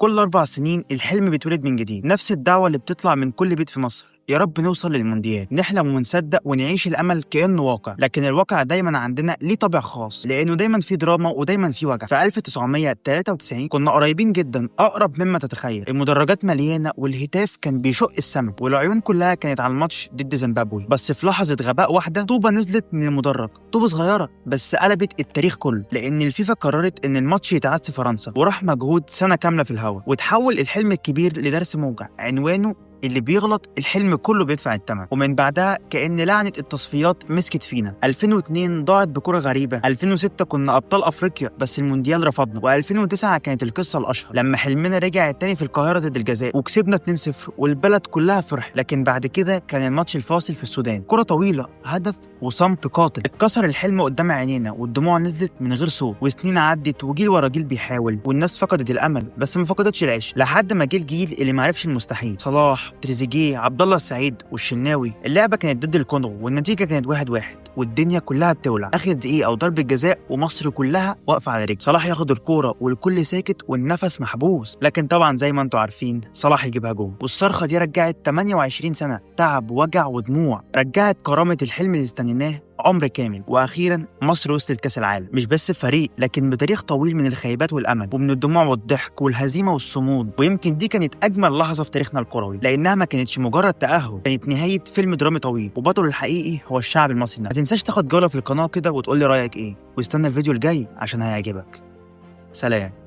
كل 4 سنين الحلم بيتولد من جديد، نفس الدعوة اللي بتطلع من كل بيت في مصر، يا رب نوصل للمونديال، نحلم ونصدق ونعيش الامل كانه واقع. لكن الواقع دايما عندنا ليه طابع خاص، لانه دايما في دراما ودايما في وجع. في 1993 كنا قريبين جدا، اقرب مما تتخيل. المدرجات مليانه والهتاف كان بيشق السما، والعيون كلها كانت على الماتش ضد زيمبابوي. بس في لحظه غباء واحده طوبه نزلت من المدرج، طوبه صغيره بس قلبت التاريخ كله، لان الفيفا قررت ان الماتش يتعاد في فرنسا، وراح مجهود سنه كامله في الهواء، وتحول الحلم الكبير لدرس موجع عنوانه اللي بيغلط الحلم كله بيدفع الثمن. ومن بعدها كأن لعنة التصفيات مسكت فينا. 2002 ضاعت بكرة غريبة، 2006 كنا أبطال أفريقيا بس المونديال رفضنا، و2009 كانت القصة الأشهر لما حلمنا رجع تاني في القاهرة ضد الجزائر وكسبنا 2-0 والبلد كلها فرح. لكن بعد كده كان الماتش الفاصل في السودان، كرة طويلة، هدف وصمت قاتل، اتكسر الحلم قدام عينينا والدموع نزلت من غير صوت. وسنين عدت وجيل ورا جيل بيحاول، والناس فقدت الأمل بس ما فقدتش العيش، لحد ما جه الجيل اللي معرفش المستحيل. صلاح، تريزيجيه، عبد الله السعيد والشناوي. اللعبه كانت ضد الكونغو والنتيجه كانت 1-1 والدنيا كلها بتولع. اخر دقيقه او ضربه جزاء ومصر كلها واقفه على رجل، صلاح ياخد الكوره والكل ساكت والنفس محبوس. لكن طبعا زي ما انتم عارفين صلاح يجيبها جول، والصرخه دي رجعت 28 سنه تعب ووجع ودموع، رجعت كرامه الحلم اللي استنيناه عمر كامل. واخيرا مصر وصلت كاس العالم، مش بس بفريق لكن بتاريخ طويل من الخيبات والامل، ومن الدموع والضحك والهزيمه والصمود. ويمكن دي كانت اجمل لحظه في تاريخنا الكروي، لانها ما كانتش مجرد تاهل، كانت نهايه فيلم درامي طويل، وبطله الحقيقي هو الشعب المصري. ما تنساش تاخد جوله في القناه كده وتقول لي رايك ايه، واستنى الفيديو الجاي عشان هيعجبك. سلام.